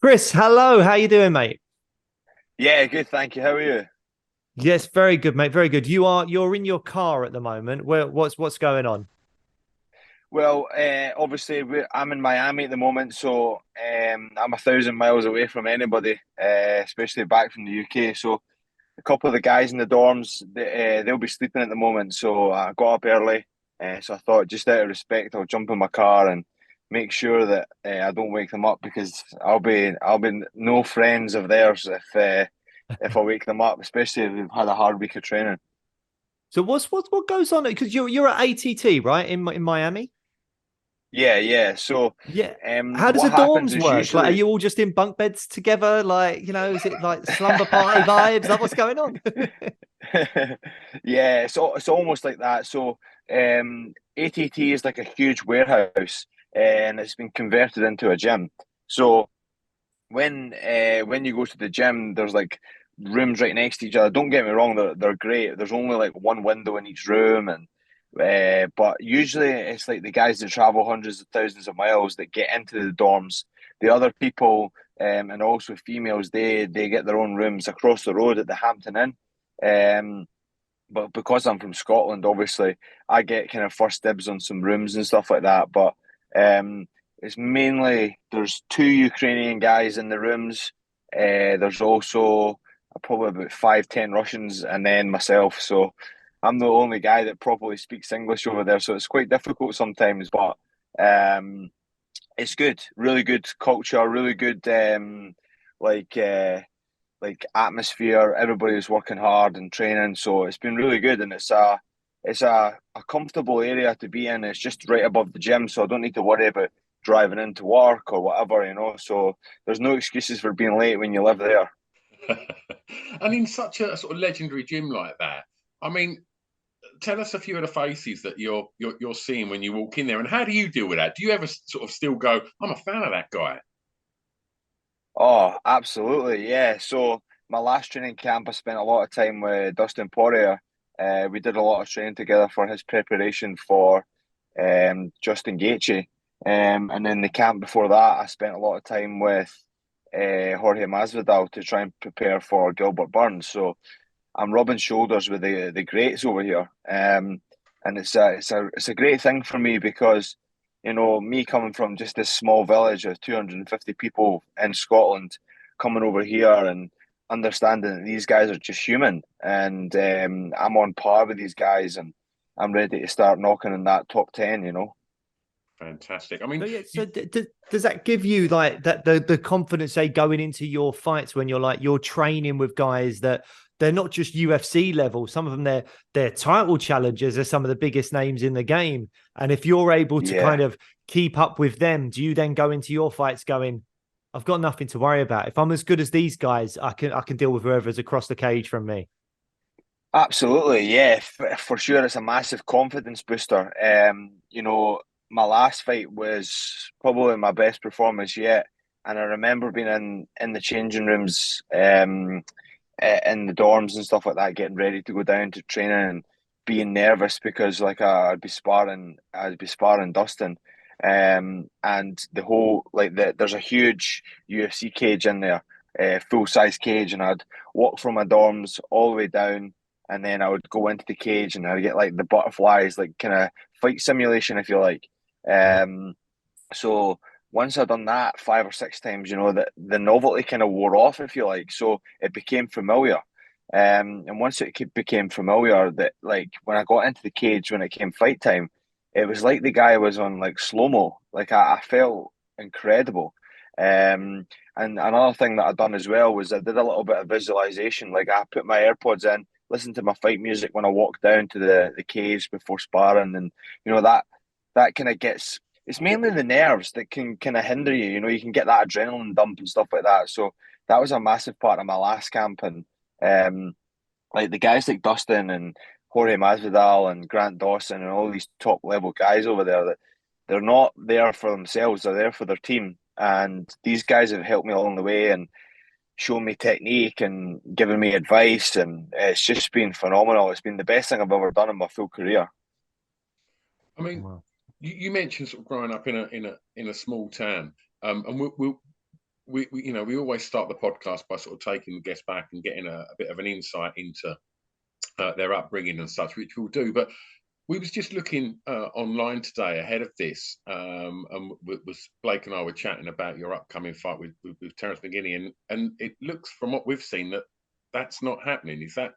Chris, hello. How you doing, mate? Yeah, good, thank you. How are you? Yes, very good, mate. Very good. You're in your car at the moment. What's going on? Well, obviously, I'm in Miami at the moment, so I'm 1,000 miles away from anybody, especially back from the UK. So a couple of the guys in the dorms, they'll be sleeping at the moment. So I got up early, so I thought just out of respect, I'll jump in my car and make sure that I don't wake them up because I'll be no friends of theirs if I wake them up, especially if they've had a hard week of training. So what goes on? Because you're at ATT, right? In Miami. Yeah, yeah. So, Yeah. How does what the happens dorms is work? Like, are usually, you all just in bunk beds together? Like, is it like slumber party vibes? Like, what's going on? yeah, it's almost like that. So, ATT is like a huge warehouse, and it's been converted into a gym. So when you go to the gym, there's like rooms right next to each other. Don't get me wrong, they're great. There's only like one window in each room, and but usually it's like the guys that travel hundreds of thousands of miles that get into the dorms. The other people, and also females, they get their own rooms across the road at the Hampton Inn. But because I'm from Scotland, obviously I get kind of first dibs on some rooms and stuff like that. But it's mainly there's two Ukrainian guys in the rooms. There's also probably about 5, 10 Russians, and then myself. So I'm the only guy that properly speaks English over there. So it's quite difficult sometimes, but um, it's good. Really good culture. Really good like. Like atmosphere. Everybody's working hard and training, so it's been really good. And it's a comfortable area to be in. It's just right above the gym, so I don't need to worry about driving into work or whatever. So there's no excuses for being late when you live there. And in such a sort of legendary gym like that, I mean, tell us a few of the faces that you're seeing when you walk in there, and how do you deal with that? Do you ever sort of still go, "I'm a fan of that guy"? Oh, absolutely, yeah. So my last training camp, I spent a lot of time with Dustin Poirier. We did a lot of training together for his preparation for Justin Gaethje. And then the camp before that, I spent a lot of time with Jorge Masvidal to try and prepare for Gilbert Burns. So I'm rubbing shoulders with the greats over here. And it's a great thing for me because me coming from just this small village of 250 people in Scotland, coming over here and understanding that these guys are just human, and I'm on par with these guys, and I'm ready to start knocking on that top 10. Fantastic. I So mean, yeah, does that give you like that the confidence, say, going into your fights when you're training with guys that they're not just UFC level, some of them they're title challengers, they're some of the biggest names in the game. And if you're able to kind Yeah, of keep up with them, do you then go into your fights going, I've got nothing to worry about. If I'm as good as these guys, I can deal with whoever's across the cage from me. absolutely. Yeah, for sure. It's a massive confidence booster. My last fight was probably my best performance yet. And I remember being in the changing rooms, in the dorms and stuff like that, getting ready to go down to training and being nervous because like I'd be sparring Dustin, and there's a huge UFC cage in there, full size cage, and I'd walk from my dorms all the way down, and then I would go into the cage and I'd get like the butterflies, like kind of fight simulation, if you like. Um, so once I'd done that 5 or 6 times, that the novelty kind of wore off, if you like. So it became familiar. And once it became familiar, that like when I got into the cage when it came fight time, it was like the guy was on like slow mo. Like I felt incredible. And another thing that I'd done as well was I did a little bit of visualization. Like I put my AirPods in, listened to my fight music when I walked down to the cage before sparring, and that kind of gets it's mainly the nerves that can kind of hinder you. You can get that adrenaline dump and stuff like that. So that was a massive part of my last camp. And like the guys like Dustin and Jorge Masvidal and Grant Dawson and all these top level guys over there, that they're not there for themselves, they're there for their team. And these guys have helped me along the way and shown me technique and given me advice. And it's just been phenomenal. It's been the best thing I've ever done in my full career. I mean, Wow. you mentioned sort of growing up in a small town, and we always start the podcast by sort of taking the guests back and getting a bit of an insight into their upbringing and such, which we'll do. But we was just looking online today ahead of this, and was Blake and I were chatting about your upcoming fight with Terence McGinney, and it looks from what we've seen that that's not happening. Is that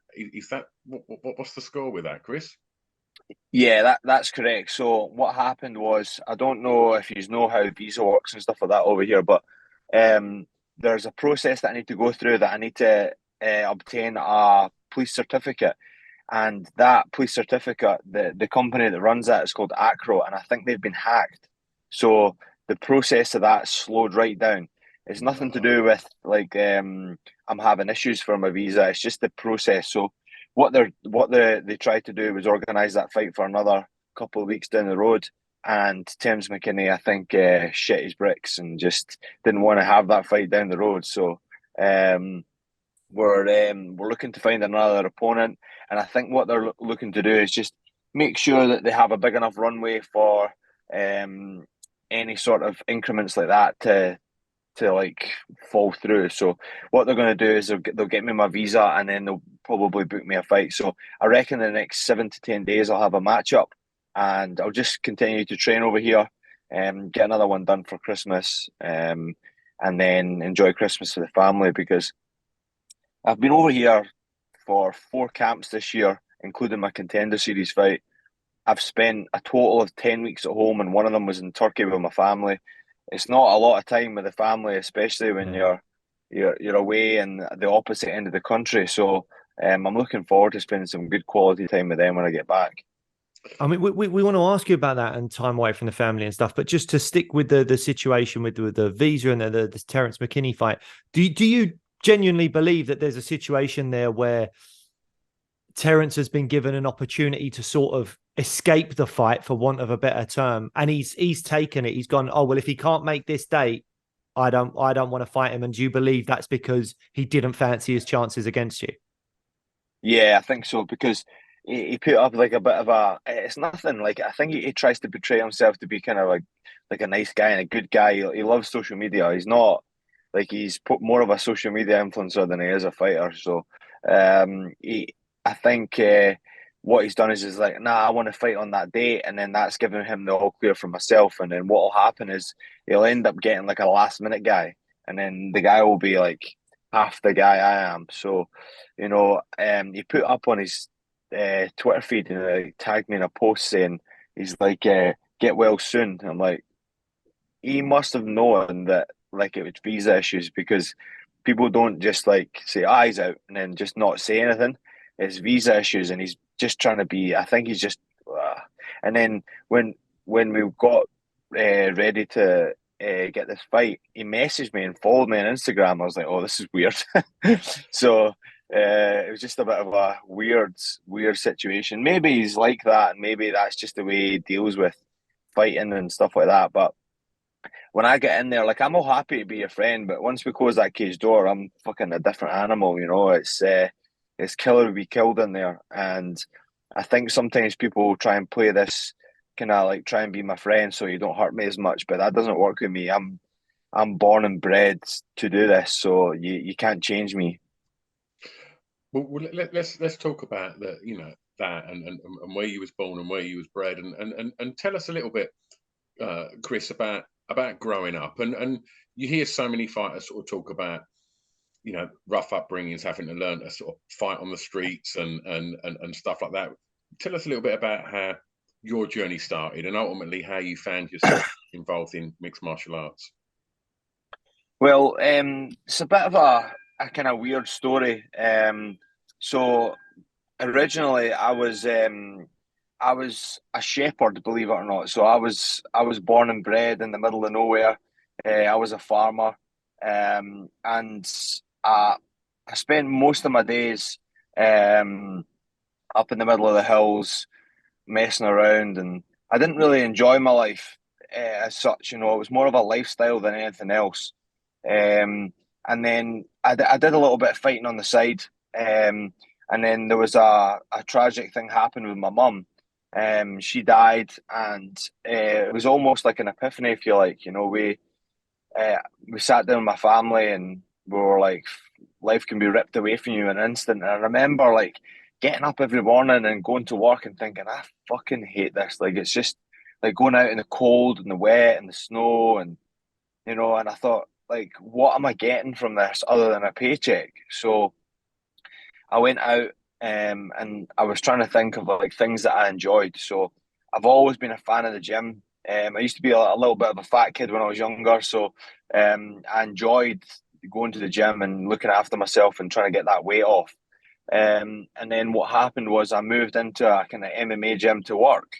what's the score with that, Chris? Yeah, that's correct. So what happened was, I don't know if you know how visa works and stuff like that over here, but there's a process that I need to go through, that I need to obtain a police certificate. And that police certificate, the company that runs that is called Acro, and I think they've been hacked. So the process of that slowed right down. It's nothing to do with like I'm having issues for my visa. It's just the process. So what they tried to do was organise that fight for another couple of weeks down the road. And Terence McKinney, I think, shit his bricks and just didn't want to have that fight down the road. So we're looking to find another opponent, and I think what they're looking to do is just make sure that they have a big enough runway for any sort of increments like that to like fall through. So what they're going to do is they'll get me my visa, and then they'll probably book me a fight. So I reckon in the next 7 to 10 days I'll have a matchup, and I'll just continue to train over here, and get another one done for Christmas, and then enjoy Christmas with the family, because I've been over here for 4 camps this year, including my Contender Series fight. I've spent a total of 10 weeks at home, and one of them was in Turkey with my family. It's not a lot of time with the family, especially when you're away in the opposite end of the country. So I'm looking forward to spending some good quality time with them when I get back. I mean, we want to ask you about that and time away from the family and stuff, but just to stick with the situation with the visa and the Terence McKinney fight, do you genuinely believe that there's a situation there where Terence has been given an opportunity to sort of escape the fight, for want of a better term, and he's taken it? He's gone, oh well, if he can't make this date, I don't want to fight him. And do you believe that's because he didn't fancy his chances against you? Yeah, I think so, because he put up like a bit of a. It's nothing like, I think he tries to portray himself to be kind of like a nice guy and a good guy. He loves social media. He's not like, he's put more of a social media influencer than he is a fighter. So I think what he's done is like, nah, I want to fight on that date, and then that's giving him the all clear for myself. And then what will happen is he'll end up getting like a last minute guy, and then the guy will be like half the guy I am. So, he put up on his Twitter feed and tagged me in a post saying he's like, get well soon. I'm like, he must have known that like it was visa issues, because people don't just like say eyes out and then just not say anything. It's visa issues, and he's just trying to be. I think he's just. And then when we got ready to get this fight, he messaged me and followed me on Instagram. I was like, oh, this is weird. So it was just a bit of a weird situation. Maybe he's like that, and maybe that's just the way he deals with fighting and stuff like that. But when I get in there, like, I'm all happy to be your friend, but once we close that cage door, I'm fucking a different animal. It's killer to be killed in there, and I think sometimes people try and play this kind of like, try and be my friend so you don't hurt me as much, but that doesn't work with me. I'm born and bred to do this, so you can't change me. Well, let's talk about that and where you was born and where you was bred, and tell us a little bit, Chris, about growing up. And you hear so many fighters sort of talk about rough upbringings, having to learn to sort of fight on the streets and stuff like that. Tell us a little bit about how your journey started and ultimately how you found yourself involved in mixed martial arts. Well, it's a bit of a kind of weird story. So originally I was a shepherd, believe it or not. So I was born and bred in the middle of nowhere. I was a farmer, and I spent most of my days up in the middle of the hills, messing around, and I didn't really enjoy my life as such. It was more of a lifestyle than anything else. And then I did a little bit of fighting on the side, and then there was a tragic thing happened with my mum. She died, and it was almost like an epiphany, if you like. we sat down with my family and we were like, life can be ripped away from you in an instant. And I remember like getting up every morning and going to work and thinking, I fucking hate this. Like it's just like going out in the cold and the wet and the snow and and I thought, like, what am I getting from this other than a paycheck? So I went out and I was trying to think of like things that I enjoyed. So I've always been a fan of the gym. I used to be a little bit of a fat kid when I was younger, so I enjoyed going to the gym and looking after myself and trying to get that weight off. And then what happened was I moved into a kind of MMA gym to work,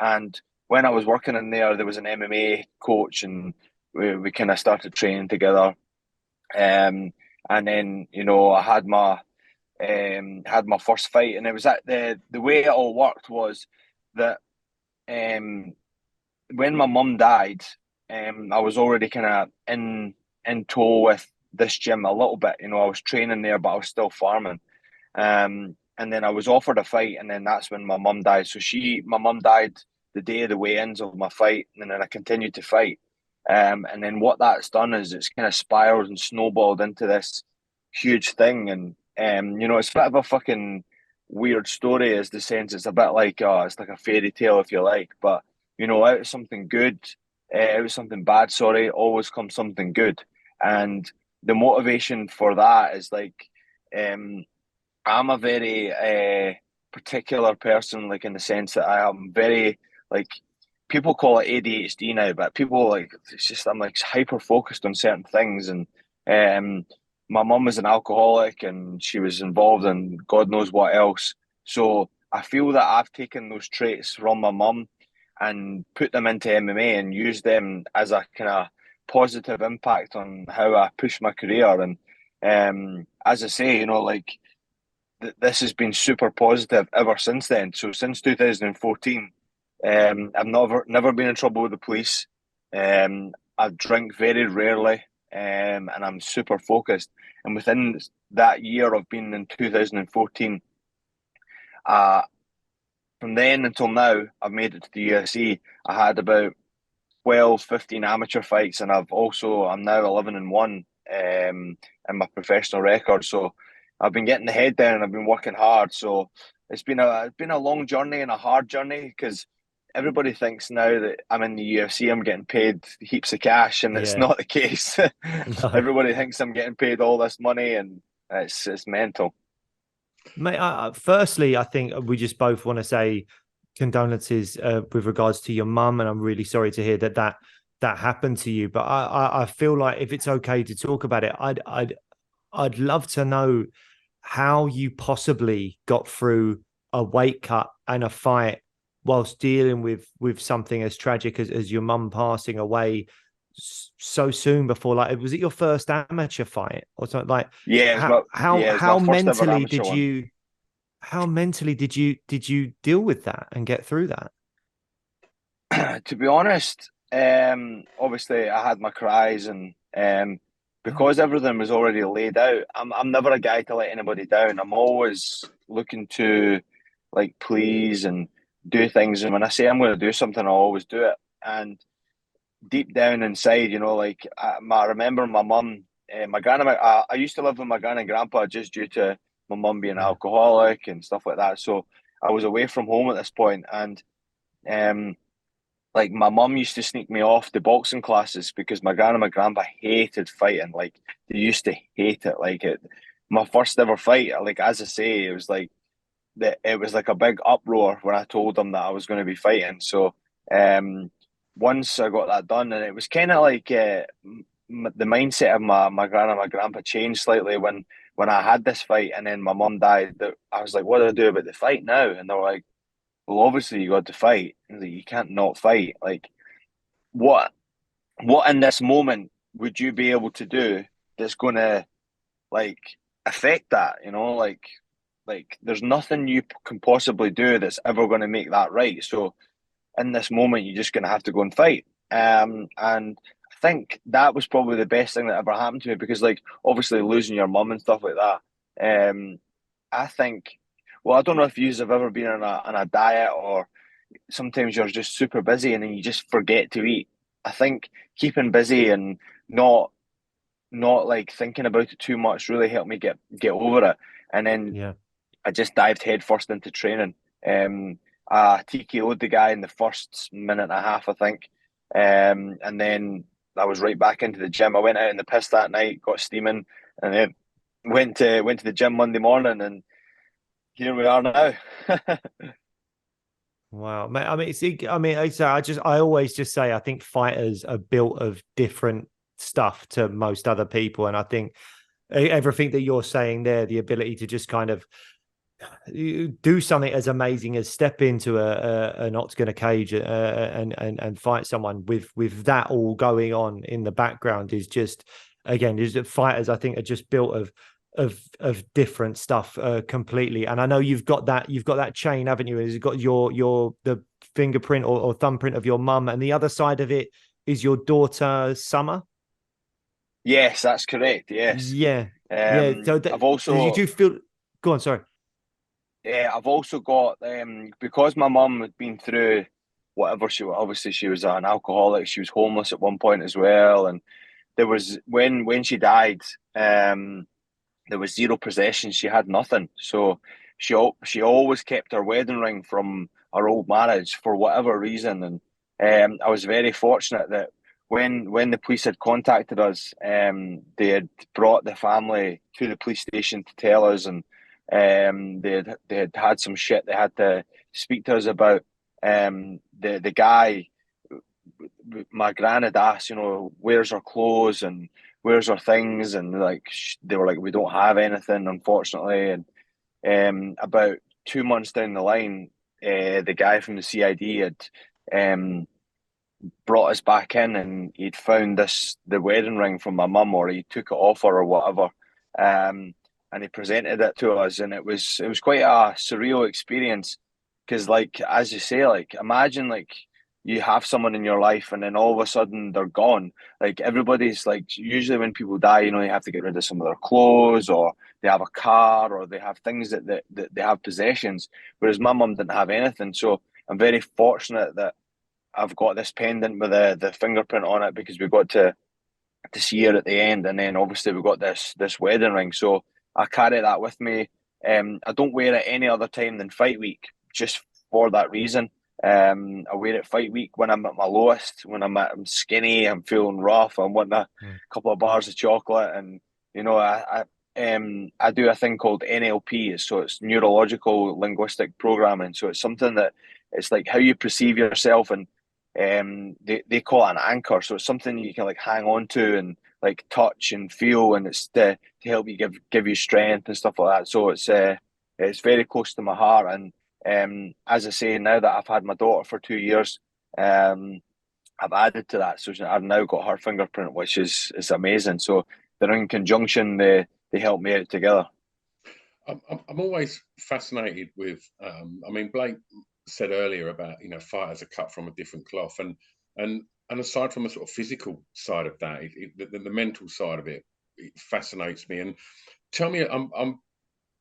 and when I was working in there, there was an MMA coach, and we kind of started training together. And then I had my first fight, and it was at the way it all worked was that um, when my mum died, I was already kind of in tow with this gym a little bit. I was training there, but I was still farming. And then I was offered a fight, and then that's when my mum died. So my mum died the day of the weigh-ins of my fight, and then I continued to fight. And then what that's done is it's kind of spiraled and snowballed into this huge thing. And it's a bit of a fucking weird story, as the sense it's a bit like it's like a fairy tale if you like, but out of something good, out of something bad, sorry, always comes something good. And the motivation for that is like I'm a very particular person, like in the sense that I am very like people call it ADHD now, but people like it's just I'm like hyper focused on certain things. And um, my mum was an alcoholic, and she was involved in God knows what else. So I feel that I've taken those traits from my mum and put them into MMA and used them as a kind of positive impact on how I push my career. And as I say, like this has been super positive ever since then. So since 2014, I've never been in trouble with the police. I drink very rarely, and I'm super focused. And within that year of being in 2014, uh, from then until now, I've made it to the UFC. I had about 12, 15 amateur fights, and I'm now 11-1 in my professional record. So I've been getting the head down and I've been working hard. So it's been a long journey and a hard journey, because everybody thinks now that I'm in the UFC, I'm getting paid heaps of cash, and it's Yeah. not the case. No. Everybody thinks I'm getting paid all this money, and it's mental. Mate, firstly, I think we just both want to say condolences with regards to your mum, and I'm really sorry to hear that happened to you. But I feel like if it's okay to talk about it, I'd love to know how you possibly got through a weight cut and a fight whilst dealing with something as tragic as your mum passing away so soon before. Like, was it your first amateur fight or something? Like, Yeah, it's my how first ever mentally amateur one. did you deal with that and get through that? To be honest, obviously I had my cries, and Oh, because everything was already laid out, I'm never a guy to let anybody down. I'm always looking to like please and do things, and when I say I'm going to do something, I'll always do it. And deep down inside, like I remember my mum, my grandma. I used to live with my gran and grandpa just due to my mum being yeah. alcoholic and stuff like that. So I was away from home at this point, and um like my mum used to sneak me off the boxing classes because my gran and my grandpa hated fighting. Like they used to hate it. Like my first ever fight. Like as I say, it was like a big uproar when I told them that I was going to be fighting. So um, once I got that done, and it was kind of like the mindset of my gran and my grandpa changed slightly when I had this fight, and then my mum died. I was like, "What do I do about the fight now?" And they were like, "Well, obviously you got to fight. Like, you can't not fight. Like what in this moment would you be able to do that's going to like affect that? Like there's nothing you can possibly do that's ever going to make that right. So in this moment, you're just going to have to go and fight. And I think that was probably the best thing that ever happened to me, because like obviously losing your mum and stuff like that. I think. Well, I don't know if you have ever been on a diet, or sometimes you're just super busy and then you just forget to eat. I think keeping busy and not like thinking about it too much really helped me get over it. And then Yeah. I just dived headfirst into training. I TKO'd the guy in the first minute and a half, I think. And then I was right back into the gym. I went out in the piss that night, got steaming, and then went to the gym Monday morning, and here we are now. Wow, I mean, I always just say I think fighters are built of different stuff to most other people, and I think everything that you're saying there, the ability to just kind of do something as amazing as step into an octagon cage and fight someone with that all going on in the background is just, again, is that fighters I think are just built of different stuff completely. And I know you've got that chain, haven't you? You've got the fingerprint or thumbprint of your mum, and the other side of it is your daughter Summer. Yes, that's correct. Yes. Yeah, yeah. So I've you also do feel. Go on, sorry. Yeah, I've also got because my mum had been through whatever obviously she was an alcoholic. She was homeless at one point as well, and there was when she died, there was zero possession. She had nothing, so she always kept her wedding ring from her old marriage for whatever reason. And I was very fortunate that when the police had contacted us, they had brought the family to the police station to tell us, and they had some shit they had to speak to us about. The guy, my gran had asked, where's her clothes and where's her things, and like they were like, we don't have anything, unfortunately. And about 2 months down the line, the guy from the CID had um, brought us back in, and he'd found the wedding ring from my mum, or he took it off her or whatever, and he presented it to us, and it was quite a surreal experience, because like as you say, like imagine like you have someone in your life and then all of a sudden they're gone. Like everybody's like, usually when people die, you have to get rid of some of their clothes, or they have a car, or they have things that they have possessions, whereas my mum didn't have anything. So I'm very fortunate that I've got this pendant with the fingerprint on it, because we got to see her at the end, and then obviously we got this wedding ring. So I carry that with me. I don't wear it any other time than fight week, just for that reason. I wear it fight week when I'm at my lowest, when I'm skinny, I'm feeling rough, I want a couple of bars of chocolate, and I do a thing called NLP, so it's neurological linguistic programming. So it's something that it's like how you perceive yourself, and they call it an anchor. So it's something you can like hang on to and like touch and feel, and it's to help you give you strength and stuff like that. So it's very close to my heart. And as I say, now that I've had my daughter for 2 years, I've added to that. So I've now got her fingerprint, which is amazing. So they're in conjunction. They help me out together. I'm always fascinated with. I mean, Blake said earlier about fighters are cut from a different cloth, and aside from the sort of physical side of that, the mental side of it fascinates me. And tell me,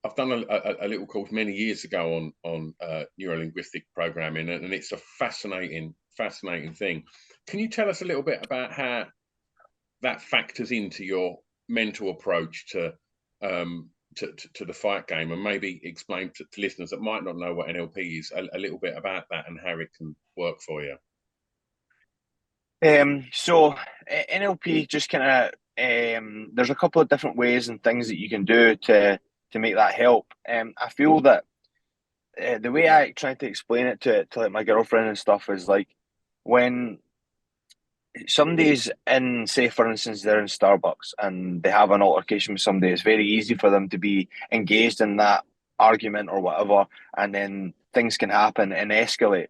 I've done a little course many years ago on neurolinguistic programming, and it's a fascinating thing. Can you tell us a little bit about how that factors into your mental approach to the fight game, and maybe explain to listeners that might not know what NLP is a little bit about that and how it can work for you? So NLP just kind of there's a couple of different ways and things that you can do to make that help. I feel that the way I try to explain it to like my girlfriend and stuff is like when somebody's in, say for instance, they're in Starbucks and they have an altercation with somebody, it's very easy for them to be engaged in that argument or whatever, and then things can happen and escalate.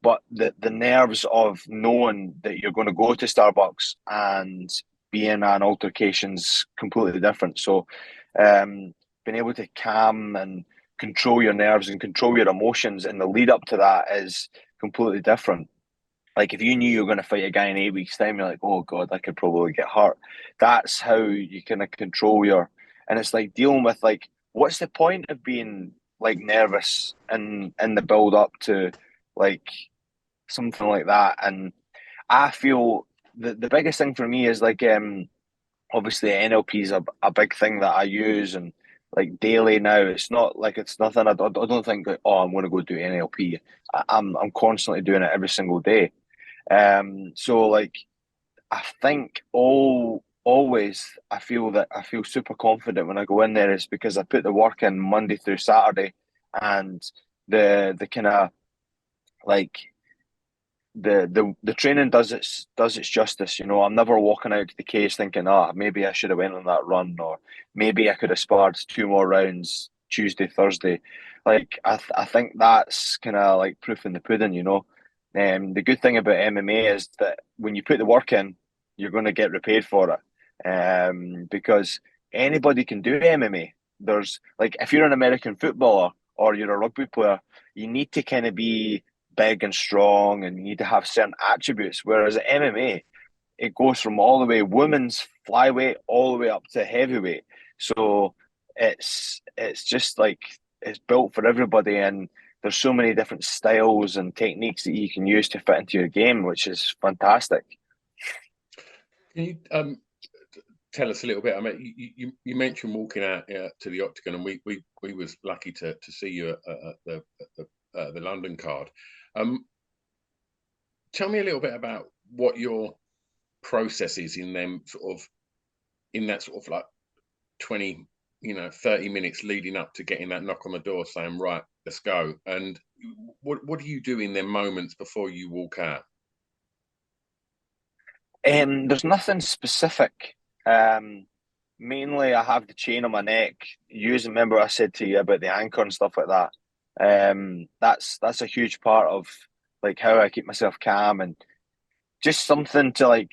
But the nerves of knowing that you're going to go to Starbucks and be in an altercation's completely different. So being able to calm and control your nerves and control your emotions in the lead up to that is completely different. Like if you knew you were going to fight a guy in 8 weeks' time, you're like, oh God, I could probably get hurt. That's how you kind of control and it's like dealing with like, what's the point of being like nervous in the build up to like something like that? And I feel the biggest thing for me is like obviously NLP is a big thing that I use and like daily now. It's not like it's nothing. I don't think like, oh, I'm going to go do NLP. I'm constantly doing it every single day. So like I think always I feel super confident when I go in there is because I put the work in Monday through Saturday, and the kind of like the training does its justice. You know, I'm never walking out to the cage thinking, ah, maybe I should have went on that run, or maybe I could have sparred 2 more rounds Tuesday, Thursday. Like I think that's kind of like proof in the pudding. You know, the good thing about MMA is that when you put the work in, you're going to get repaid for it. Because anybody can do MMA. There's like if you're an American footballer or you're a rugby player, you need to kind of be big and strong and you need to have certain attributes. Whereas at MMA, it goes from all the way women's flyweight all the way up to heavyweight. So it's just like it's built for everybody, and there's so many different styles and techniques that you can use to fit into your game, which is fantastic. Can you tell us a little bit? I mean, you mentioned walking out to the Octagon, and we was lucky to see you at the London card. Tell me a little bit about what your process is in them in that sort of like 20, 30 minutes leading up to getting that knock on the door saying, right, let's go. And what do you do in them moments before you walk out? There's nothing specific. Mainly I have the chain on my neck. Remember I said to you about the anchor and stuff like that. That's a huge part of like how I keep myself calm, and just something to like,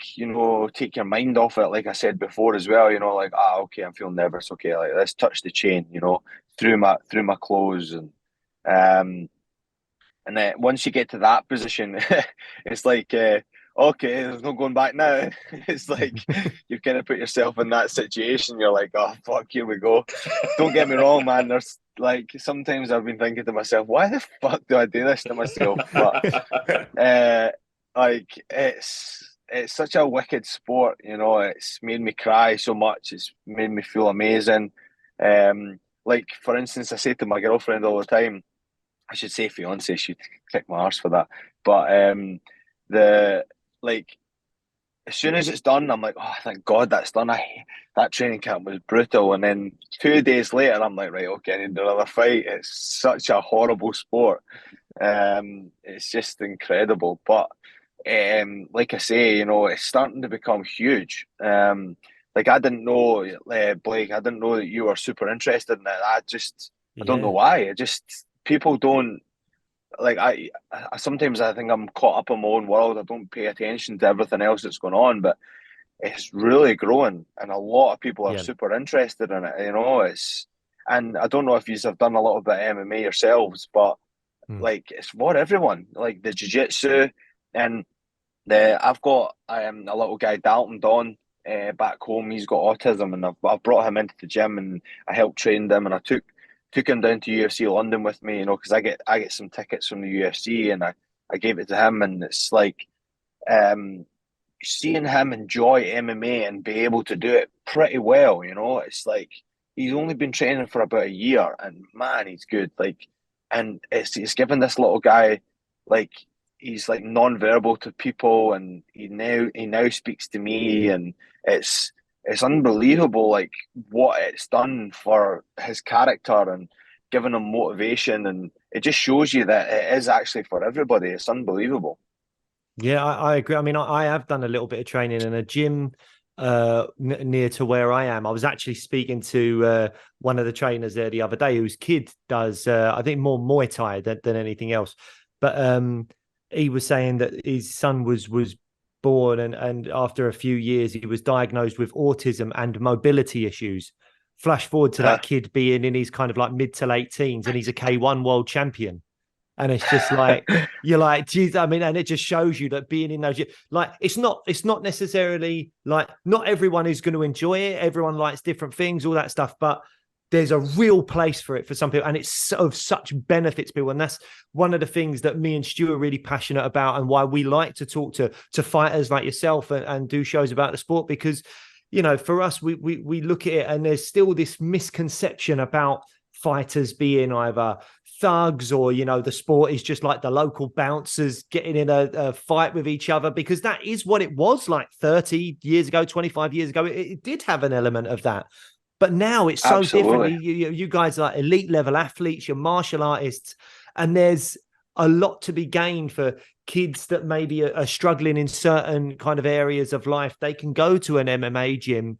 take your mind off it. Like I said before as well, like, okay, I'm feeling nervous. Okay, like let's touch the chain, through my clothes, and then once you get to that position, it's like, okay, there's no going back now. It's like you've kind of put yourself in that situation. You're like, oh fuck, here we go. Don't get me wrong, man. There's like sometimes I've been thinking to myself, why the fuck do I do this to myself? But like it's such a wicked sport. It's made me cry so much. It's made me feel amazing. Like for instance, I say to my girlfriend all the time, I should say fiance, she'd kick my arse for that. But the like as soon as it's done, I'm like, oh, thank God that's done. That training camp was brutal. And then 2 days later, I'm like, right, okay, I need another fight. It's such a horrible sport. It's just incredible. But like I say, it's starting to become huge. Like I didn't know, Blake, I didn't know that you were super interested in it. I don't know why. People don't like I sometimes I think I'm caught up in my own world. I don't pay attention to everything else that's going on, but it's really growing and a lot of people are super interested in it. And I don't know if you have done a little bit of MMA yourselves, but like it's for everyone. Like the jiu-jitsu, and I've got a little guy, Dalton, back home. He's got autism, and I've brought him into the gym and I helped train them, and I took him down to UFC London with me, because I get some tickets from the UFC, and I gave it to him, and it's like seeing him enjoy MMA and be able to do it pretty well. It's like he's only been training for about a year, and man, he's good. Like, and it's given this little guy, like, he's like non-verbal to people, and he now speaks to me, and it's unbelievable, like what it's done for his character and giving him motivation, and it just shows you that it is actually for everybody. It's unbelievable. Yeah, I agree. I mean, I have done a little bit of training in a gym near to where I am. I was actually speaking to one of the trainers there the other day, whose kid does, I think, more Muay Thai than anything else. But he was saying that his son was born, and after a few years, he was diagnosed with autism and mobility issues. Flash forward to that kid being in his kind of like mid to late teens, and he's a K1 world champion. And it's just like, you're like, geez, I mean, and it just shows you that being in those, like, it's not necessarily like, not everyone is going to enjoy it. Everyone likes different things, all that stuff. But there's a real place for it for some people, and it's of such benefit to people. And that's one of the things that me and Stu are really passionate about, and why we like to talk to fighters like yourself and do shows about the sport, because, you know, for us, we look at it and there's still this misconception about fighters being either thugs or, you know, the sport is just like the local bouncers getting in a fight with each other, because that is what it was like 30 years ago, 25 years ago. It did have an element of that. But now it's so different. You guys are like elite level athletes, you're martial artists, and there's a lot to be gained for kids that maybe are struggling in certain kind of areas of life. They can go to an MMA gym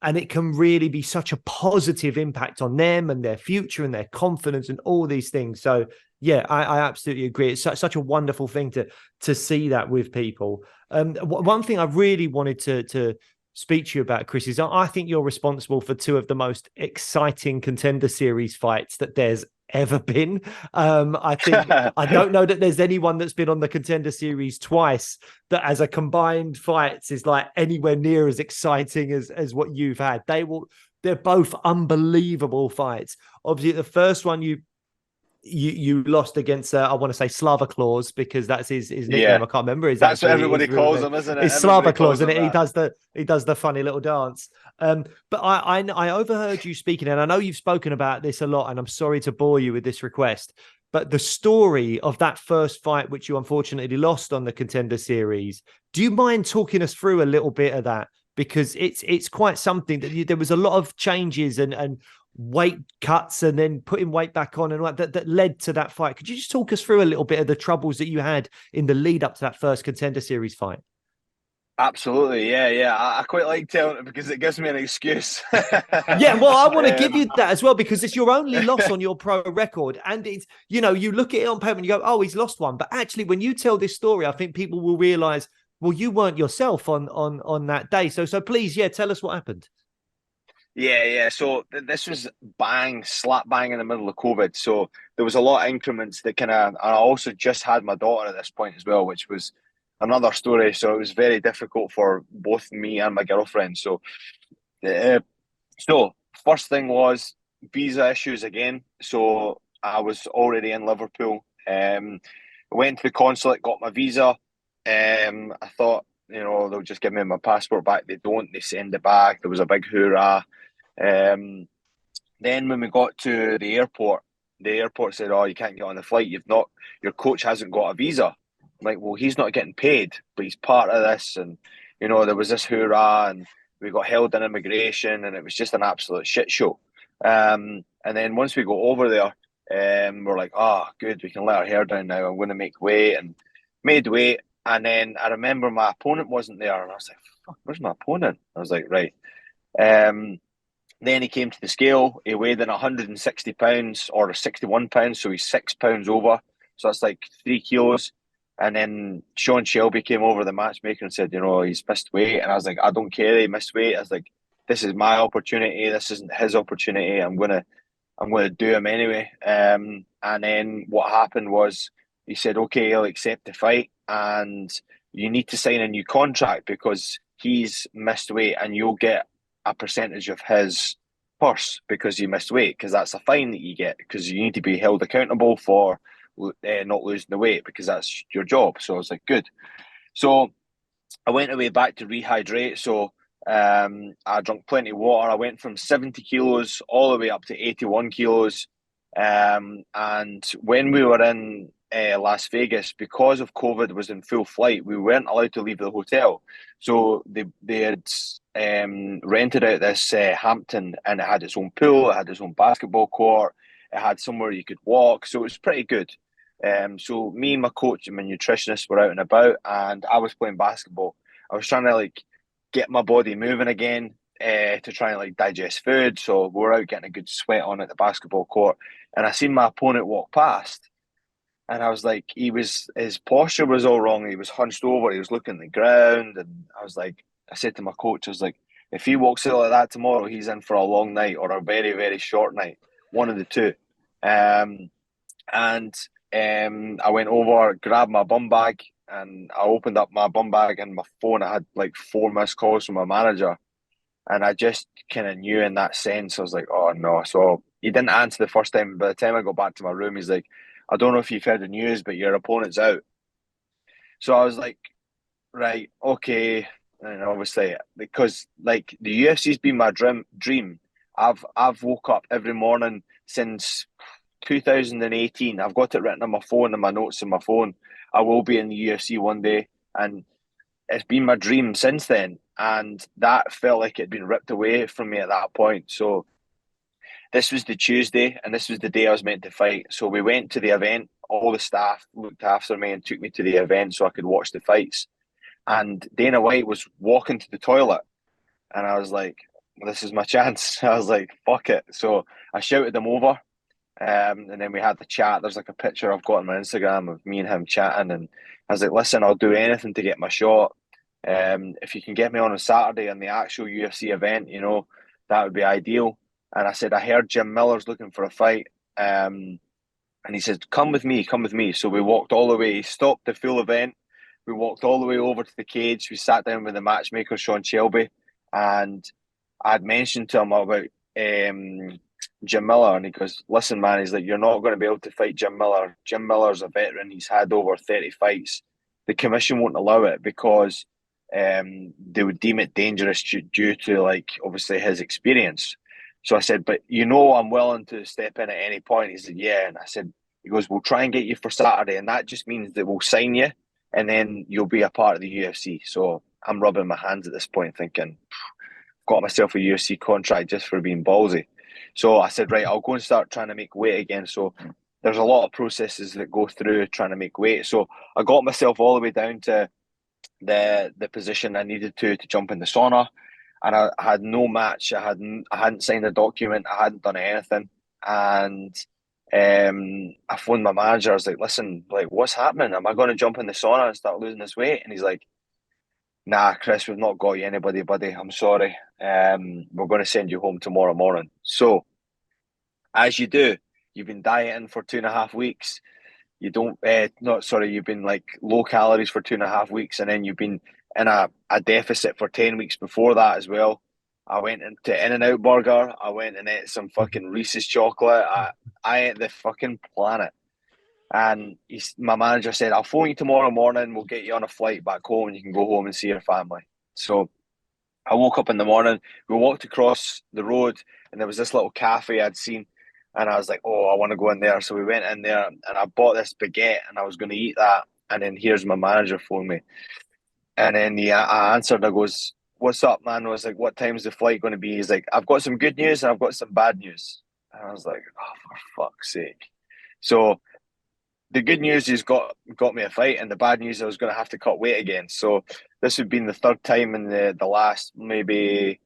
and it can really be such a positive impact on them and their future and their confidence and all these things. So yeah, I absolutely agree. It's such a wonderful thing to see that with people. One thing I really wanted to speak to you about, Chris, is I think you're responsible for two of the most exciting Contender Series fights that there's ever been. I think I don't know that there's anyone that's been on the Contender Series twice that as a combined fights is like anywhere near as exciting as what you've had. They're both unbelievable fights. Obviously, the first one you lost against I want to say Slava Claus, because that's his nickname. Yeah. I can't remember. That's what everybody calls him, isn't it? It's Slava Claus, and he does the funny little dance. But I overheard you speaking, and I know you've spoken about this a lot, and I'm sorry to bore you with this request, but the story of that first fight, which you unfortunately lost on the Contender Series, do you mind talking us through a little bit of that? Because it's quite something that there was a lot of changes and weight cuts and then putting weight back on and that led to that fight. Could you just talk us through a little bit of the troubles that you had in the lead up to that first Contender Series fight? Absolutely, yeah. I quite like telling it because it gives me an excuse. Yeah, well, I want to give you that as well, because it's your only loss on your pro record, and it's, you know, you look at it on paper and you go, oh, he's lost one, but actually when you tell this story, I think people will realize, well, you weren't yourself on that day. So please, yeah, tell us what happened. Yeah. So this was slap bang in the middle of COVID. So there was a lot of increments that I also just had my daughter at this point as well, which was another story. So it was very difficult for both me and my girlfriend. So, first thing was visa issues again. So I was already in Liverpool. Went to the consulate, got my visa. I thought, you know, they'll just give me my passport back. They don't. They send it back. There was a big hoorah. Then when we got to the airport said, "Oh, you can't get on the flight. Your coach hasn't got a visa." I'm like, well, he's not getting paid, but he's part of this, and you know, there was this hoorah, and we got held in immigration, and it was just an absolute shit show. And then once we got over there, we're like, "Oh, good, we can let our hair down now. I'm going to make weight," and made weight. And then I remember my opponent wasn't there, and I was like, "Fuck, where's my opponent?" I was like, "Right." Then he came to the scale. He weighed in 160 pounds or 61 pounds, so he's 6 pounds over. So that's like 3 kilos. And then Sean Shelby came over, the matchmaker, and said, you know, he's missed weight. And I was like, I don't care, he missed weight. I was like, this is my opportunity. This isn't his opportunity. I'm gonna do him anyway. And then what happened was he said, okay, he'll accept the fight, and you need to sign a new contract because he's missed weight, and you'll get a percentage of his purse because you missed weight, because that's a fine that you get, because you need to be held accountable for not losing the weight, because that's your job. So I was like, good. So I went away back to rehydrate. So I drank plenty of water. I went from 70 kilos all the way up to 81 kilos. And when we were in Las Vegas, because of COVID was in full flight, we weren't allowed to leave the hotel. So they had rented out this Hampton, and it had its own pool, it had its own basketball court, it had somewhere you could walk. So it was pretty good. So me and my coach and my nutritionist were out and about, and I was playing basketball. I was trying to like get my body moving again to try and like digest food. So we were out getting a good sweat on at the basketball court, and I seen my opponent walk past, and I was like, his posture was all wrong. He was hunched over. He was looking at the ground, and I said to my coach, I was like, if he walks out like that tomorrow, he's in for a long night or a very, very short night, one of the two. I went over, grabbed my bum bag, and I opened up my bum bag and my phone. I had like 4 missed calls from my manager. And I just kind of knew in that sense. I was like, oh no. So he didn't answer the first time. By the time I got back to my room, he's like, I don't know if you've heard the news, but your opponent's out. So I was like, right, okay. And obviously, because like the UFC's been my dream. I've woke up every morning since 2018. I've got it written on my phone and my notes on my phone. I will be in the UFC one day, and it's been my dream since then. And that felt like it'd been ripped away from me at that point. So this was the Tuesday, and this was the day I was meant to fight. So we went to the event. All the staff looked after me and took me to the event so I could watch the fights. And Dana White was walking to the toilet, and I was like, "This is my chance." I was like, "Fuck it!" So I shouted him over, and then we had the chat. There's like a picture I've got on my Instagram of me and him chatting, and I was like, "Listen, I'll do anything to get my shot. If you can get me on a Saturday on the actual UFC event, that would be ideal." And I said, "I heard Jim Miller's looking for a fight." And he said, come with me, come with me. So we walked all the way, he stopped the full event. We walked all the way over to the cage. We sat down with the matchmaker, Sean Shelby, and I'd mentioned to him about Jim Miller, and he goes, listen, man, he's like, you're not going to be able to fight Jim Miller. Jim Miller's a veteran. He's had over 30 fights. The commission won't allow it because they would deem it dangerous due to, like, obviously his experience. So I said, but I'm willing to step in at any point. He said, yeah. And I said, he goes, we'll try and get you for Saturday. And that just means that we'll sign you and then you'll be a part of the UFC. So I'm rubbing my hands at this point thinking, got myself a UFC contract just for being ballsy. So I said, right, I'll go and start trying to make weight again. So there's a lot of processes that go through trying to make weight. So I got myself all the way down to the position I needed to jump in the sauna. And I had no match. I hadn't signed a document. I hadn't done anything. And I phoned my manager. I was like, listen, like, what's happening? Am I going to jump in the sauna and start losing this weight? And he's like, nah, Chris, we've not got you anybody, buddy. I'm sorry. We're going to send you home tomorrow morning. So, as you do, you've been dieting for 2.5 weeks. You've been like low calories for 2.5 weeks, and then you've been in a deficit for 10 weeks before that as well. I went into In-N-Out Burger. I went and ate some fucking Reese's chocolate. I ate the fucking planet. And my manager said, I'll phone you tomorrow morning. We'll get you on a flight back home and you can go home and see your family. So I woke up in the morning. We walked across the road and there was this little cafe I'd seen. And I was like, oh, I want to go in there. So we went in there and I bought this baguette and I was going to eat that. And then here's my manager phone me. And then I answered. I goes, what's up, man? I was like, what time's the flight going to be? He's like, I've got some good news and I've got some bad news. And I was like, oh, for fuck's sake. So the good news is got me a fight, and the bad news I was going to have to cut weight again. So this had been the third time in the last maybe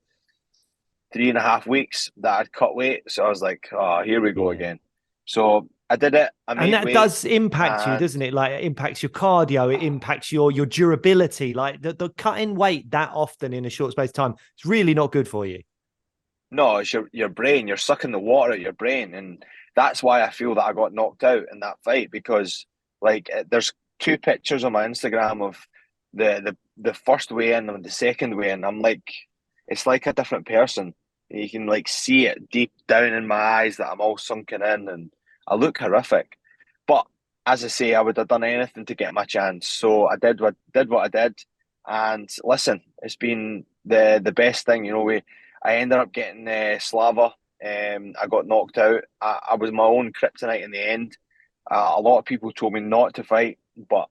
3.5 weeks that I'd cut weight. So I was like, oh, here we go again. So I did it. And that does impact you, doesn't it? Like, it impacts your cardio, it impacts your durability. Like the cutting weight that often in a short space of time, it's really not good for you. No, it's your brain. You're sucking the water out your brain, and that's why I feel that I got knocked out in that fight, because like there's 2 pictures on my Instagram of the first weigh-in and the second weigh-in. I'm like, it's like a different person. You can like see it deep down in my eyes that I'm all sunken in and I look horrific. But as I say, I would have done anything to get my chance. So I did what I did. And listen, it's been the best thing. I ended up getting Slava. I got knocked out. I was my own kryptonite in the end. A lot of people told me not to fight, but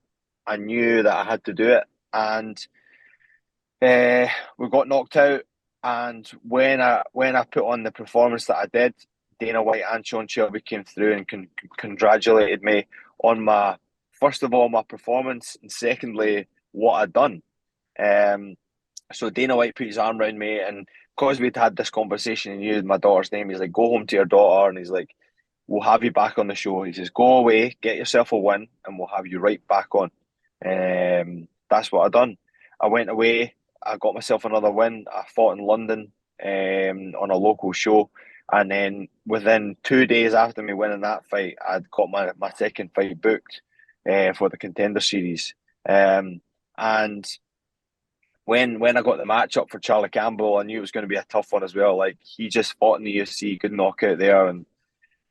I knew that I had to do it. And we got knocked out. And when I put on the performance that I did, Dana White and Sean Shelby came through and congratulated me on first of all, my performance, and secondly, what I'd done. So Dana White put his arm around me, and because we'd had this conversation and used my daughter's name, he's like, go home to your daughter, and he's like, we'll have you back on the show. He says, go away, get yourself a win, and we'll have you right back on. That's what I done. I went away, I got myself another win. I fought in London on a local show. And then within 2 days after me winning that fight, I'd got my second fight booked for the Contender Series. And when I got the match up for Charlie Campbell, I knew it was going to be a tough one as well. Like, he just fought in the UFC, good knockout there, and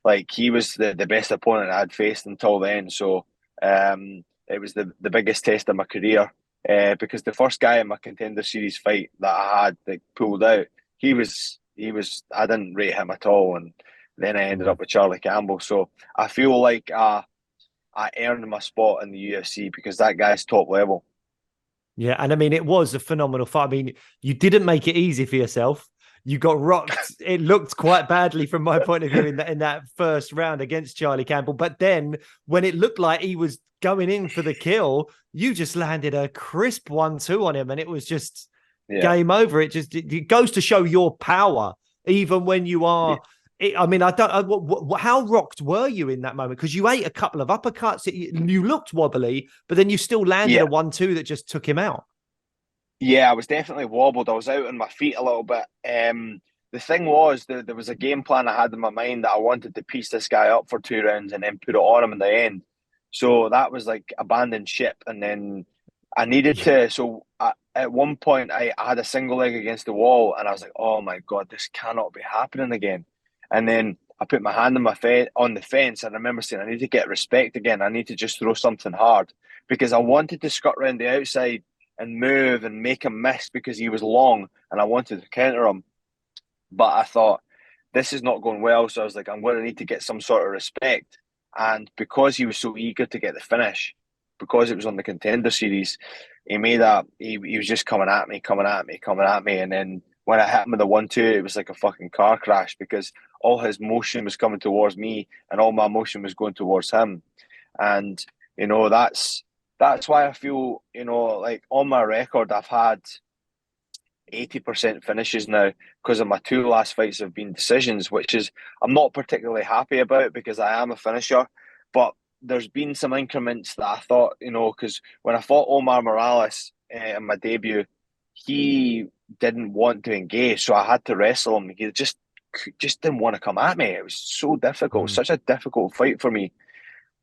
like, he was the best opponent I'd faced until then. So it was the biggest test of my career, because the first guy in my Contender Series fight that I had that pulled out, he was I didn't rate him at all, and then I ended up with Charlie Campbell. So I feel like I earned my spot in the UFC because that guy's top level. Yeah, and I mean, it was a phenomenal fight. I mean, you didn't make it easy for yourself. You got rocked. It looked quite badly from my point of view in that first round against Charlie Campbell. But then when it looked like he was going in for the kill, you just landed a crisp 1-2 on him, and it was just game over. It goes to show your power, even when you are. I mean, I don't. How rocked were you in that moment? Because you ate a couple of uppercuts. You looked wobbly, but then you still landed a 1-2 that just took him out. Yeah, I was definitely wobbled. I was out on my feet a little bit. The thing was, there was a game plan I had in my mind that I wanted to piece this guy up for 2 rounds and then put it on him in the end. So that was like abandoned ship. And then I needed to. So at one point, I had a single leg against the wall, and I was like, "Oh my God, this cannot be happening again." And then I put my hand on the fence, and I remember saying, "I need to get respect again. I need to just throw something hard," because I wanted to skirt around the outside and move and make him miss because he was long, and I wanted to counter him. But I thought, this is not going well. So I was like, I'm going to need to get some sort of respect. And because he was so eager to get the finish, because it was on the Contender Series, he was just coming at me, coming at me, coming at me. And then when I hit him with the 1-2, it was like a fucking car crash because all his motion was coming towards me and all my motion was going towards him. And, that's why I feel, like on my record, I've had 80% finishes now because of my 2 last fights have been decisions, which is I'm not particularly happy about because I am a finisher. But there's been some increments that I thought, because when I fought Omar Morales in my debut, he didn't want to engage, so I had to wrestle him. He just didn't want to come at me. It was so difficult, such a difficult fight for me.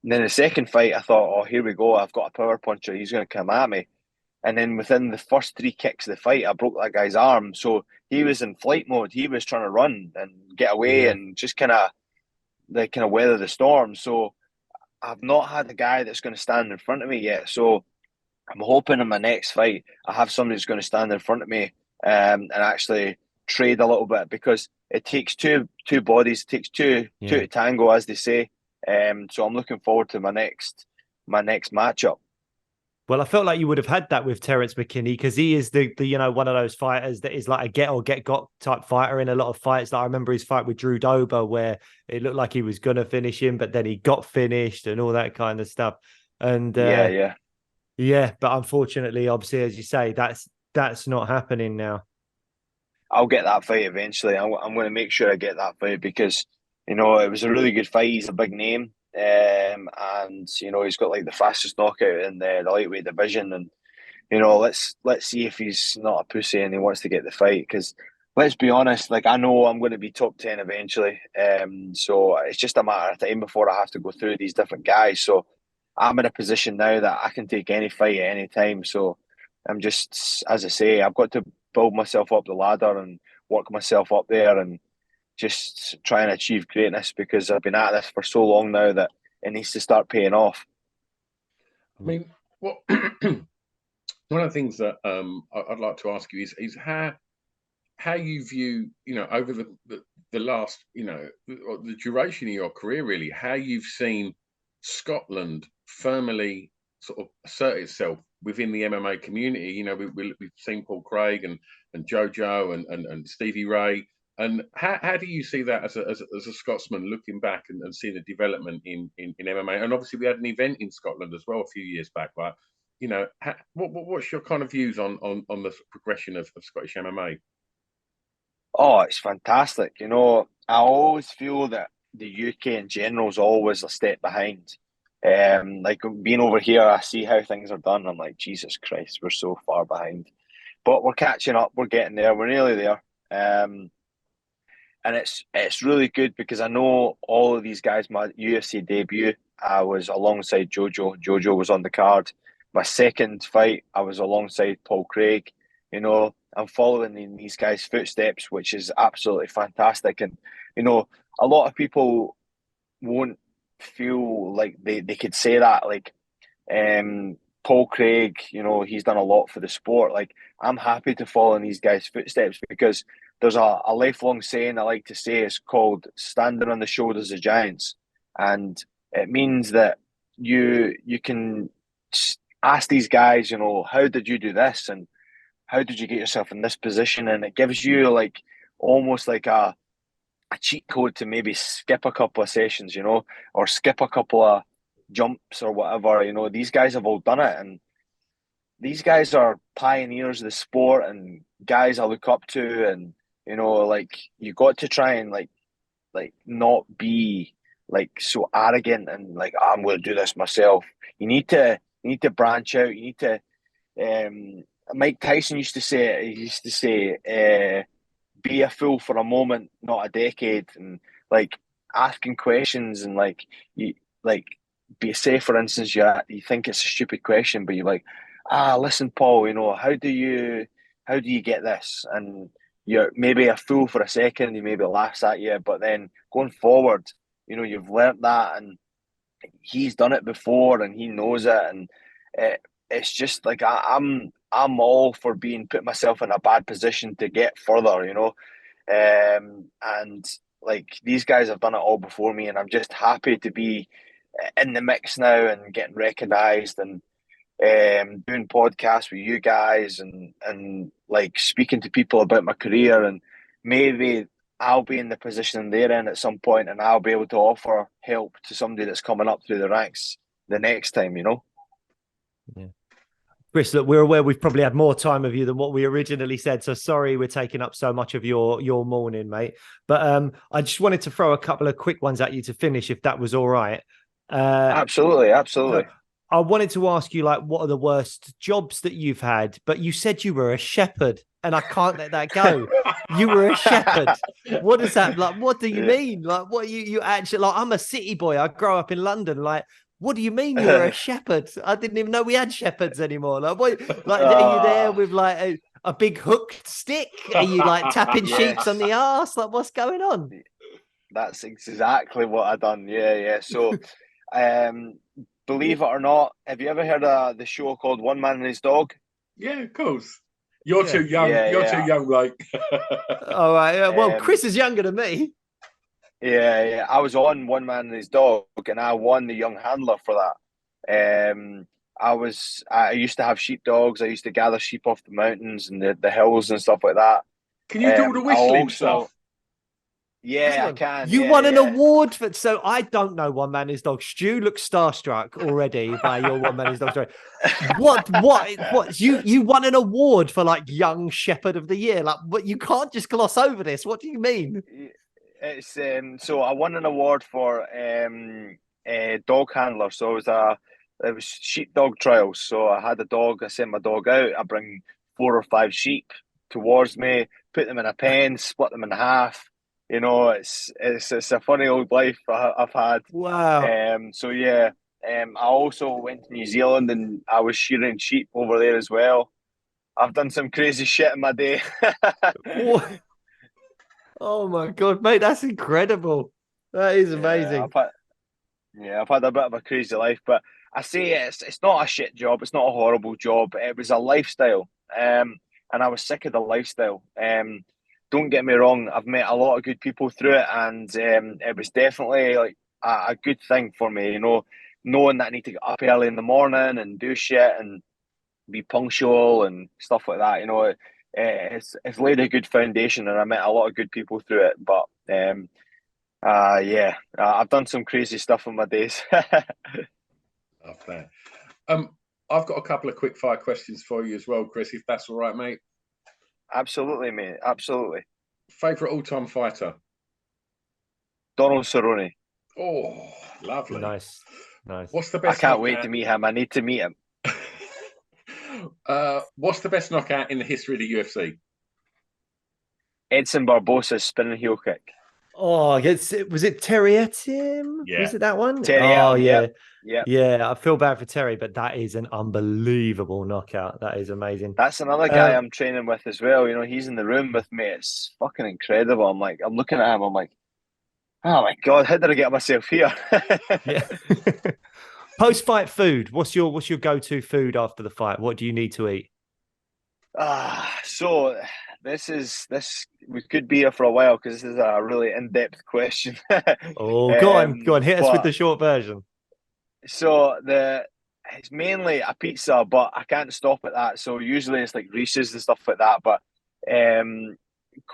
And then the second fight, I thought, oh, here we go. I've got a power puncher. He's going to come at me. And then within the first 3 kicks of the fight, I broke that guy's arm. So he was in flight mode. He was trying to run and get away and just kind of weather the storm. So I've not had a guy that's going to stand in front of me yet. So I'm hoping in my next fight, I have somebody who's going to stand in front of me and actually trade a little bit because it takes two bodies, it takes two to tango, as they say. So I'm looking forward to my next matchup. Well, I felt like you would have had that with Terence McKinney because he is the one of those fighters that is like a get or get got type fighter in a lot of fights. Like I remember his fight with Drew Dober where it looked like he was going to finish him, but then he got finished and all that kind of stuff. And but unfortunately, obviously, as you say, that's not happening now. I'll get that fight eventually. I'm going to make sure I get that fight because it was a really good fight. He's a big name. And he's got like the fastest knockout in the lightweight division, and let's see if he's not a pussy and he wants to get the fight. Because let's be honest, like I know I'm going to be top 10 eventually, so it's just a matter of time before I have to go through these different guys. So I'm in a position now that I can take any fight at any time. So I'm just, as I say, I've got to build myself up the ladder and work myself up there and just try and achieve greatness because I've been at this for so long now that it needs to start paying off. I mean, what one of the things that I'd like to ask you is how you view, over the last, the duration of your career, really, how you've seen Scotland firmly sort of assert itself within the MMA community. We've seen Paul Craig and Jojo and Stevie Ray. And how do you see that as a Scotsman looking back and seeing the development in MMA? And obviously we had an event in Scotland as well a few years back. But what's your kind of views on the progression of Scottish MMA? Oh, it's fantastic. I always feel that the UK in general is always a step behind. Like being over here, I see how things are done. I'm like, Jesus Christ, we're so far behind. But we're catching up. We're getting there. We're nearly there. And it's really good because I know all of these guys. My UFC debut, I was alongside Jojo. Jojo was on the card. My second fight, I was alongside Paul Craig. You know, I'm following in these guys' footsteps, which is absolutely fantastic. And you know, a lot of people won't feel like they could say that. Like Paul Craig, you know, he's done a lot for the sport. Like I'm happy to follow in these guys' footsteps because there's a lifelong saying I like to say. It's called "standing on the shoulders of giants," and it means that you can ask these guys, you know, how did you do this and how did you get yourself in this position, and it gives you like almost like a cheat code to maybe skip a couple of sessions, you know, or skip a couple of jumps or whatever. You know, these guys have all done it, and these guys are pioneers of the sport and guys I look up to. And you know, like you got to try and like not be like so arrogant and like, "Oh, I'm going to do this myself." You need to branch out. You need to. Mike Tyson used to say it. He used to say, "Be a fool for a moment, not a decade," and like asking questions and like you like be say for instance you think it's a stupid question, but you're like, listen, Paul, you know, how do you get this? And you're maybe a fool for a second, he maybe laughs at you, but then going forward, you know, you've learnt that, and he's done it before and he knows it, and it's just like I'm all for being put myself in a bad position to get further, you know. And like these guys have done it all before me, and I'm just happy to be in the mix now and getting recognised and doing podcasts with you guys and like speaking to people about my career, and maybe I'll be in the position they're in at some point, and I'll be able to offer help to somebody that's coming up through the ranks the next time, you know. Yeah. Chris, look, we're aware we've probably had more time of you than what we originally said. So sorry we're taking up so much of your morning, mate. But I just wanted to throw a couple of quick ones at you to finish, if that was all right. Absolutely, absolutely. I wanted to ask you, like, what are the worst jobs that you've had? But you said you were a shepherd, and I can't let that go. You were a shepherd. What is that? Like, what do you mean? Like, what you actually like? I'm a city boy. I grew up in London. Like, what do you mean you were a shepherd? I didn't even know we had shepherds anymore. Like, what? Like, are you there with like a big hooked stick? Are you like tapping sheeps on the arse? Like, what's going on? That's exactly what I done. Yeah, yeah. So, um, believe it or not, have you ever heard of the show called One Man and His Dog? Yeah, of course. You're Yeah. too young. Yeah, You're too yeah. young, like. All right. Well, Um, Chris is younger than me. yeah, yeah. I was on One Man and His Dog, and I won the young handler for that. I used to have sheepdogs. I used to gather sheep off the mountains and the hills and stuff like that. Can you do all the I whistling also, stuff? Hang yeah, I on. can. You Yeah, won an yeah. award for, so I don't know One Man Is Dog. Stu looks starstruck already by your One Man Is Dog story. What you won an award for like Young Shepherd of the Year. Like, what, you can't just gloss over this. What do you mean? It's so I won an award for dog handler. So it was sheepdog trials. So I had a dog. I sent my dog out. I bring 4 or 5 sheep towards me, put them in a pen, split them in half. You know, it's a funny old life I've had. Wow. So yeah. I also went to New Zealand and I was shearing sheep over there as well. I've done some crazy shit in my day. Oh my God, mate, that's incredible. That is Yeah, amazing. I've had a bit of a crazy life, but I say it's not a shit job. It's not a horrible job. It was a lifestyle, and I was sick of the lifestyle. Don't get me wrong. I've met a lot of good people through it, and it was definitely like a good thing for me. You know, knowing that I need to get up early in the morning and do shit and be punctual and stuff like that. You know, it's laid a good foundation, and I met a lot of good people through it. But yeah, I've done some crazy stuff in my days. Love that. Um, I've got a couple of quick fire questions for you as well, Chris, if that's all right, mate. Absolutely, mate. Absolutely. Favorite all-time fighter? Donald Cerrone. Oh, lovely. Nice. Nice. What's the I best can't wait to knockout? meet him. I need to meet him. What's the best knockout in the history of the UFC? Edson Barbosa's spinning heel kick. Oh, was it Terry Etim? Yeah. Was it that one? Terry Oh, Adam, yeah. yeah. Yeah, I feel bad for Terry, but that is an unbelievable knockout. That is amazing. That's another guy I'm training with as well. You know, he's in the room with me. It's fucking incredible. I'm looking at him. I'm like, oh my God, how did I get myself here? Yeah. Post-fight food. What's your go-to food after the fight? What do you need to eat? So this we could be here for a while because this is a really in-depth question. Oh, go on, hit us with But the short version. so it's mainly a pizza, but I can't stop at that. So usually it's like Reese's and stuff like that. But um,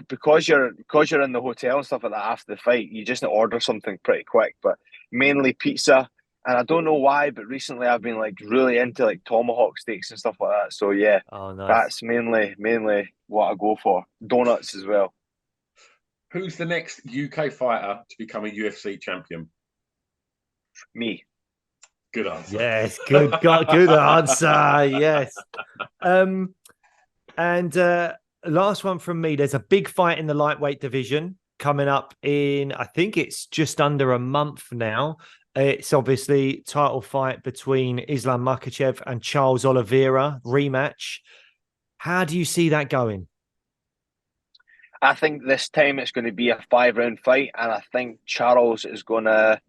because you're in the hotel and stuff like that after the fight, you just order something pretty quick. But mainly pizza, and I don't know why, but recently I've been like really into like tomahawk steaks and stuff like that. So yeah, Oh, nice. that's mainly what I go for. Donuts as well. Who's the next UK fighter to become a UFC champion? Me. Good answer. Yes, good answer. Yes. Um, and last one from me. There's a big fight in the lightweight division coming up in, I think it's just under a month now. It's obviously title fight between Islam Makhachev and Charles Oliveira rematch. How do you see that going? I think this time it's going to be a 5 round fight, and I think Charles is going to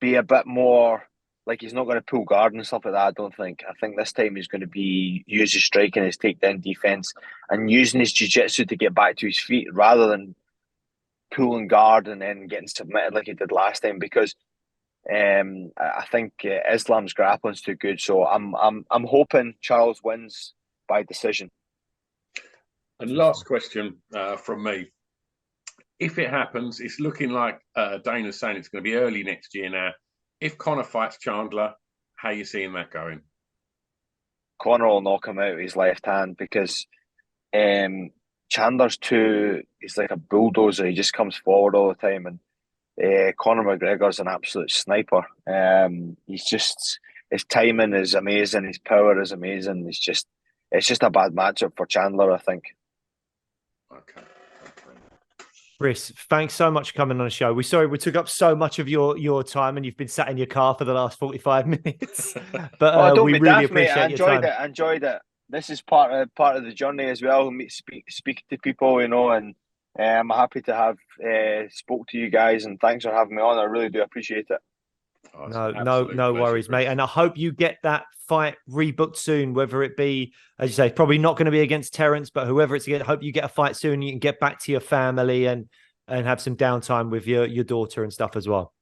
be a bit more like he's not going to pull guard and stuff like that. I don't think. I think this time he's going to be use his striking, his takedown defense, and using his jiu-jitsu to get back to his feet rather than pulling guard and then getting submitted like he did last time. Because I think Islam's grappling's too good. So I'm hoping Charles wins by decision. And last question from me. If it happens, it's looking like Dana's saying it's going to be early next year now. If Conor fights Chandler, how are you seeing that going? Conor will knock him out with his left hand because Chandler's he's like a bulldozer. He just comes forward all the time. And Conor McGregor's an absolute sniper. His timing is amazing. His power is amazing. It's just a bad matchup for Chandler, I think. Okay. Chris, thanks so much for coming on the show. We're sorry we took up so much of your time and you've been sat in your car for the last 45 minutes. But don't we be really daft, mate. appreciate your time. I enjoyed it. This is part of the journey as well. Speak to people, you know, and I'm happy to have spoke to you guys, and thanks for having me on. I really do appreciate it. No worries, mate. And I hope you get that fight rebooked soon, whether it be, as you say, probably not going to be against Terence, but whoever it's against, I hope you get a fight soon. You can get back to your family and have some downtime with your daughter and stuff as well.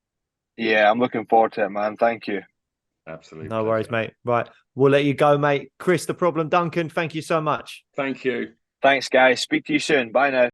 Yeah, I'm looking forward to it, man. Thank you. Absolutely. No worries, mate. Right. We'll let you go, mate. Chris, the problem, Duncan, thank you so much. Thank you. Thanks, guys. Speak to you soon. Bye now.